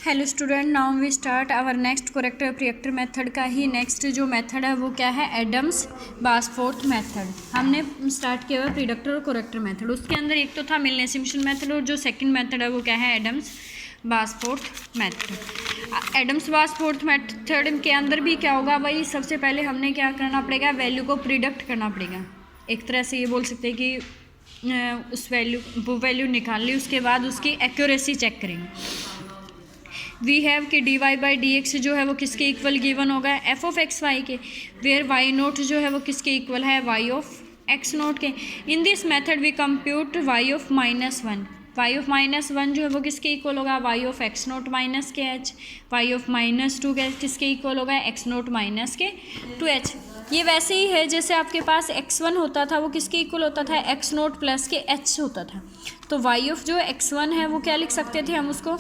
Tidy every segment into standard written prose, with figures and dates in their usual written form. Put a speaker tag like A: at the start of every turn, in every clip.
A: Hello student, now we start our next corrector predictor method का ही next जो method है वो क्या है, एडम्स बासफोर्थ मेथड। हमने स्टार्ट किया हुआ प्रिडक्टर और कोरेक्टर मेथड। उसके अंदर एक तो था मिलने-सिम्पसन मेथड और जो सेकंड मेथड है वो क्या है, Adams Bashforth method. Adams Bashforth method के अंदर भी क्या होगा भाई, सबसे पहले हमने क्या करना पड़ेगा, वैल्यू को प्रिडिक्ट करना पड़ेगा। एक तरह से ये बोल सकते हैं कि उस वो वैल्यू निकाल ली, उसके बाद उसकी एक्यूरेसी चेक करेंगे। वी हैव कि D Y by D X जो है वो किसके इक्वल गिवन होगा, एफ ऑफ एक्स वाई के, वेयर वाई नोट जो है वो किसके इक्वल है, वाई ऑफ एक्स नोट के। In this method we compute Y of -1, Y of -1 जो है वो किसके इक्वल होगा, Y of X naught minus के एच। वाई ऑफ -2 के किसके इक्वल होगा, एक्स नोट माइनस के 2h। ये वैसे ही है जैसे आपके पास x1 होता था वो किसके इक्वल होता था, एक्स नोट प्लस के h होता था। तो वाई ऑफ जो x1 है वो क्या लिख सकते थे हम उसको,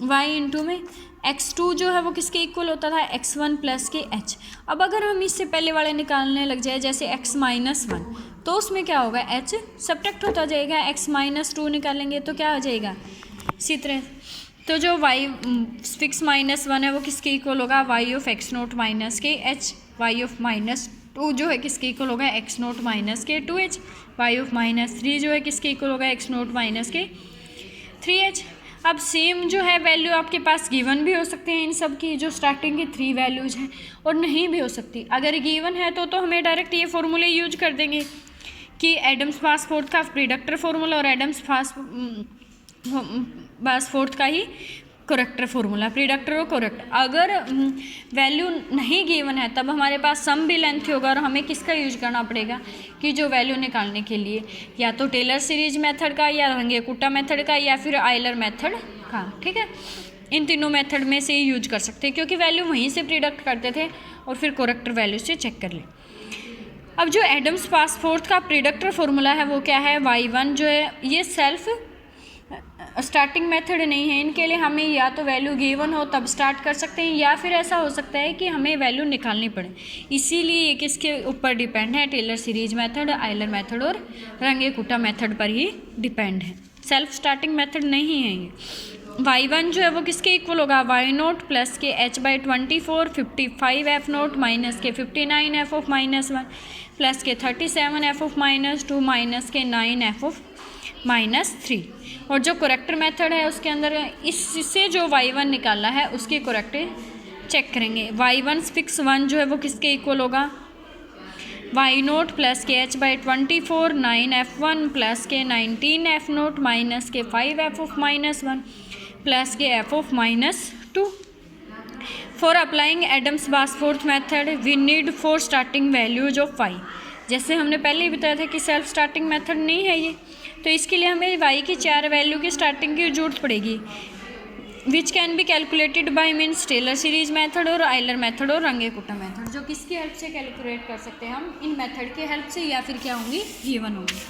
A: y इंटू में x2 जो है वो किसके इक्वल होता था, x1 प्लस के h। अब अगर हम इससे पहले वाले निकालने लग जाए जैसे x -1, तो उसमें क्या होगा, h सब्ट्रैक्ट होता जाएगा। x -2 निकालेंगे तो क्या आ जाएगा, इसी तरह। तो जो y फिक्स -1 है वो किसके इक्वल होगा, y of X naught minus के h। y ऑफ -2 जो है किसके इक्वल होगा, एक्स नोट माइनस के 2h। y ऑफ -3 जो है किसके इक्वल होगा, एक्स नोट माइनस के 3h। अब सेम जो है वैल्यू आपके पास गिवन भी हो सकते हैं इन सब की, जो स्टार्टिंग की 3 वैल्यूज़ हैं, और नहीं भी हो सकती। अगर गिवन है तो हमें डायरेक्ट ये फॉर्मूले यूज कर देंगे कि एडम्स बासफोर्थ का प्रिडक्टर फार्मूला और एडम्स बासफोर्थ का ही कोरेक्टर फार्मूला, प्रिडक्टर और कोरेक्टर। अगर वैल्यू नहीं गिवन है तब हमारे पास सम भी लेंथ होगा और हमें किसका यूज करना पड़ेगा कि जो वैल्यू निकालने के लिए या तो टेलर सीरीज मेथड का, या रंगे-कुट्टा मेथड का, या फिर आयलर मेथड का। ठीक है, इन तीनों मेथड में से ही यूज कर सकते हैं क्योंकि वैल्यू वहीं से प्रिडक्ट करते थे और फिर कोरेक्टर वैल्यू से चेक कर ले। अब जो एडम्स बासफोर्थ का प्रिडक्टर फार्मूला है वो क्या है, y1 जो है ये सेल्फ स्टार्टिंग मेथड नहीं है। इनके लिए हमें या तो वैल्यू गिवन हो तब स्टार्ट कर सकते हैं, या फिर ऐसा हो सकता है कि हमें वैल्यू निकालनी पड़े। इसीलिए ये किसके ऊपर डिपेंड है, Taylor series method, Euler method और रंगे-कुट्टा मेथड पर ही डिपेंड है। सेल्फ स्टार्टिंग मेथड नहीं है ये। y1 जो है वो किसके इक्वल होगा, वाई नोट प्लस के h/24 55 f नोट माइनस के 59 f ऑफ -1 प्लस के 37 f ऑफ -2 माइनस के 9 f ऑफ -3। और जो कोरेक्टर मेथड है उसके अंदर इससे जो y1 निकाला है उसकी कोरेक्टर चेक करेंगे। y1 फिक्स 1 जो है वो किसके इक्वल होगा, वाई नोट प्लस के h/24 9 f1 प्लस के 19 f नोट माइनस के 5 f ऑफ -1 प्लस के f of -2। For applying Adams Bashforth method we need for starting values of y। जैसे हमने पहले ही बताया था कि सेल्फ स्टार्टिंग मेथड नहीं है ये, तो इसके लिए हमें y की 4 वैल्यू की स्टार्टिंग की जरूरत पड़ेगी, which can be calculated by means Taylor series method और आयलर मेथड और रंगे-कुट्टा मेथड, जो किसकी हेल्प से कैलकुलेट कर सकते हैं हम, इन मेथड की हेल्प से, या फिर क्या होंगी, गिवन होंगी।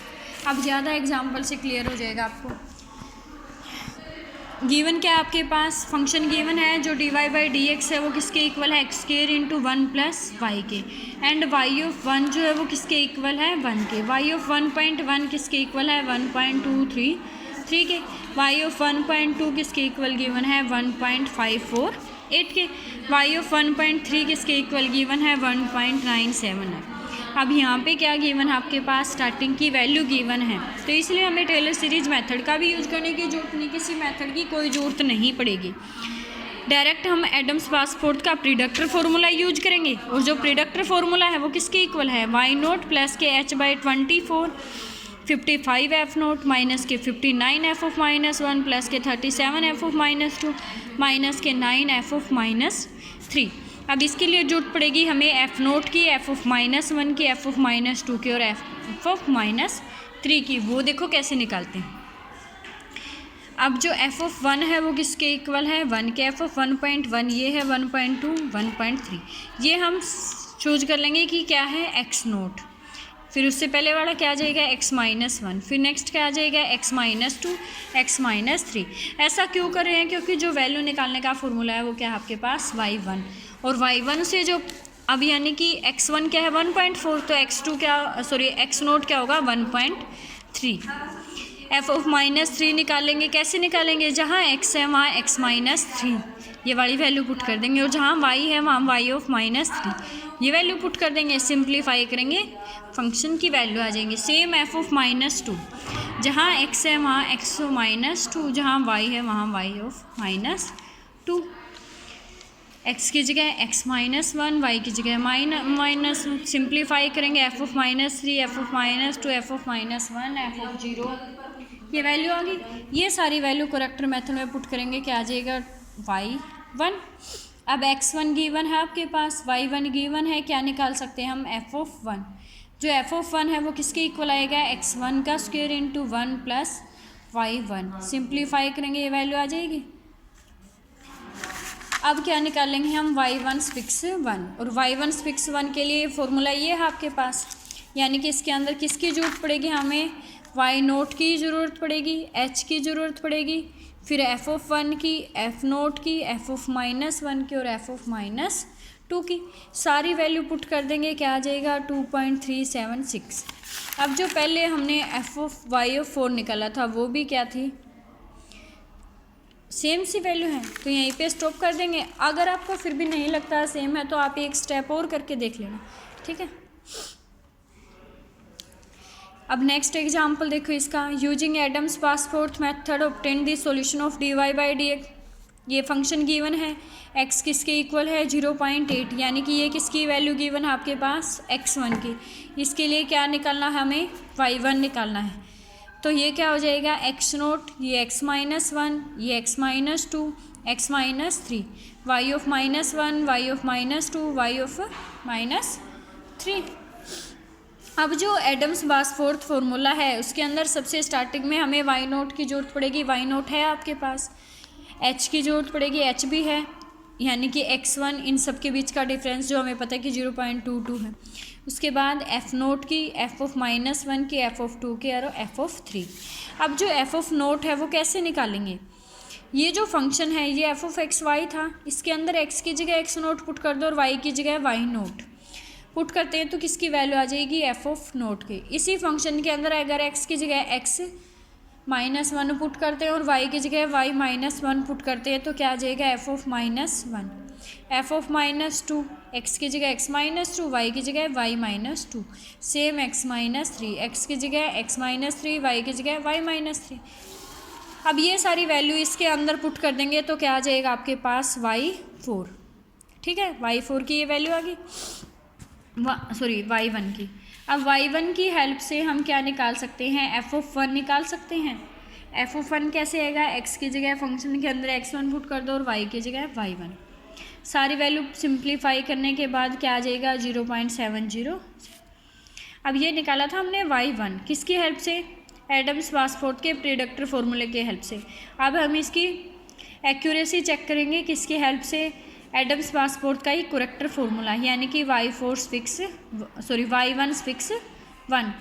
A: अब ज़्यादा एग्जाम्पल से क्लियर हो जाएगा आपको। गिवन क्या है आपके पास, फंक्शन गिवन है जो D Y by D X है वो किसके इक्वल है, X square into 1 plus Y के, एंड वाई ऑफ 1 जो है वो किसके इक्वल है, 1 के। वाई ऑफ 1.1 किसके इक्वल है, 1.233 के। वाई ऑफ 1.2 किसके इक्वल गिवन है, 1.548 के। वाई ऑफ 1.3 किसके इक्वल गिवन है, 1.97 है। अब यहाँ पे क्या गिवन है आपके पास, स्टार्टिंग की वैल्यू गिवन है, तो इसलिए हमें टेलर सीरीज मेथड का भी यूज़ करने की जरूरत नहीं, किसी मेथड की कोई ज़रूरत नहीं पड़ेगी। डायरेक्ट हम एडम्स बासफोर्थ का प्रिडक्टर फार्मूला यूज करेंगे, और जो प्रिडक्टर फार्मूला है वो किसके इक्वल है, वाई नोट प्लस के h/24 55 f नोट माइनस के 59 f ऑफ -1 प्लस के 37 f ऑफ -2 माइनस के 9 f ऑफ -3। अब इसके लिए जरूरत पड़ेगी हमें f नोट की, f ऑफ -1 की, f ऑफ -2 की और f ऑफ -3 की। वो देखो कैसे निकालते हैं। अब जो f ऑफ 1 है वो किसके इक्वल है, 1 के। f ऑफ 1.1 ये है 1.2 1.3, ये हम चूज कर लेंगे कि क्या है, x नोट। फिर उससे पहले वाला क्या आ जाएगा, x -1, फिर नेक्स्ट क्या आ जाएगा, x -2 x -3। ऐसा क्यों कर रहे हैं, क्योंकि जो वैल्यू निकालने का फॉर्मूला है वो क्या है आपके पास, y1, और y1 से जो अब यानी कि x1 क्या है 1.4, तो x2 क्या, सॉरी x नोट क्या होगा 1.3। एफ ऑफ -3 निकालेंगे, कैसे निकालेंगे, जहाँ x है वहाँ x -3 ये वाली वैल्यू पुट कर देंगे, और जहाँ y है वहाँ y ऑफ -3 ये वैल्यू पुट कर देंगे। सिंप्लीफाई करेंगे, फंक्शन की वैल्यू आ जाएंगी। सेम एफ ऑफ -2, जहाँ x है वहाँ x ऑफ -2, जहाँ y है वहाँ y ऑफ -2। x की जगह x -1, y की जगह माइनस, सिंप्लीफाई करेंगे, F of -3, F of -2, F of -1, F of 0, ये वैल्यू आ गई। ये सारी वैल्यू करेक्टर मेथड में पुट करेंगे, क्या आ जाएगा, y1। अब x1 गिवन है आपके पास, y1 गिवन है, क्या निकाल सकते हैं हम, f ऑफ 1। जो f ऑफ 1 है वो किसके इक्वल आएगा, x1 का square into 1 plus y1। Simplify करेंगे, ये वैल्यू आ जाएगी। अब क्या निकालेंगे हम, y1 फिक्स 1, और y1 फिक्स 1 के लिए फॉर्मूला ये है आपके पास, यानी कि इसके अंदर किसकी ज़रूरत पड़ेगी, हमें y0 की ज़रूरत पड़ेगी, h की ज़रूरत पड़ेगी, फिर f ऑफ 1 की, f0 की, f ऑफ -1 की, और f ऑफ -2 की। सारी वैल्यू पुट कर देंगे, क्या आ जाएगा, 2.376। अब जो पहले हमने f ऑफ y ऑफ 4 निकाला था वो भी क्या थी, सेम सी वैल्यू है, तो यहीं पे स्टॉप कर देंगे। अगर आपको फिर भी नहीं लगता सेम है तो आप एक स्टेप और करके देख लेना, ठीक है। अब नेक्स्ट एग्जांपल देखो इसका, using Adams passport method obtain the solution of dy by dx। ये फंक्शन गिवन है, x किसके इक्वल है, 0.8, यानी कि ये किसकी वैल्यू गिवन है आपके पास, x1 की। इसके लिए क्या निकालना है हमें, y1 निकालना है। तो ये क्या हो जाएगा, x0, ये x -1, ये x -2, x -3, y of -1, y of -2, y of -3। अब जो एडम्स बासफोर्ड फार्मूला है उसके अंदर सबसे स्टार्टिंग में हमें y0 की ज़रूरत पड़ेगी, y0 है आपके पास, h की ज़रूरत पड़ेगी, h भी है, यानी कि x1 इन सब के बीच का डिफरेंस जो हमें पता है कि 0.22 है। उसके बाद f0 की, f ऑफ -1 की, f ऑफ 2 की, और f ऑफ 3। अब जो f ऑफ नोट है वो कैसे निकालेंगे, ये जो फंक्शन है ये f ऑफ xy था, इसके अंदर x की जगह x0 पुट कर दो और y की जगह y0 पुट करते हैं तो किसकी वैल्यू आ जाएगी, f ऑफ नोट की। इसी फंक्शन के अंदर अगर x की जगह x -1 पुट करते हैं और y की जगह y -1 पुट करते हैं तो क्या आ जाएगा, f of -1, f of -2, x की जगह x -2, y की जगह y -2, सेम x -3, x की जगह x -3, y की जगह y -3। अब ये सारी वैल्यू इसके अंदर पुट कर देंगे तो क्या आ जाएगा आपके पास, y4, ठीक है। y4 की ये वैल्यू आ गई, y1 की। अब y1 की हेल्प से हम क्या निकाल सकते हैं, f ऑफ 1 निकाल सकते हैं। f ऑफ 1 कैसे आएगा, x की जगह फंक्शन के अंदर x1 पुट कर दो और y की जगह y1। सारी वैल्यू सिंप्लीफाई करने के बाद क्या आ जाएगा, 0.70। अब ये निकाला था हमने y1 किसकी हेल्प से, एडम्स बासफोर्ड के प्रीडिक्टर फार्मूले के हेल्प से। अब हम इसकी एक्यूरेसी चेक करेंगे किसकी हेल्प से, एडम्स बासफोर्ड का ही करेक्टर फार्मूला, यानी कि y1 फिक्स 1,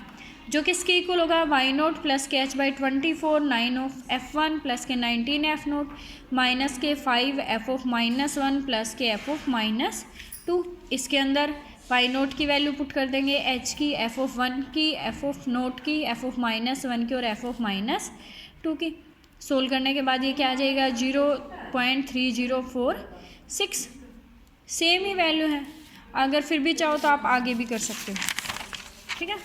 A: जो किसके इक्वल होगा, y0 प्लस के h/24 9 ऑफ f1 प्लस के 19 f0 माइनस के 5 f ऑफ -1 प्लस के f ऑफ -2। इसके अंदर y0 की वैल्यू पुट कर देंगे, h की, f ऑफ 1 की, f ऑफ नोट की, f ऑफ -1 की और f ऑफ -2 की। सोल्व करने के बाद ये क्या आ जाएगा, 0.3046। सेम ही वैल्यू है, अगर फिर भी चाहो तो आप आगे भी कर सकते हो, ठीक है।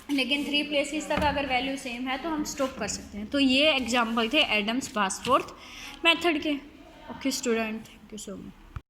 A: लेकिन 3 प्लेसेस तक अगर वैल्यू सेम है तो हम स्टॉप कर सकते हैं। तो ये एग्जाम्पल थे एडम्स बासफोर्ड मेथड के। Okay student, thank you so much.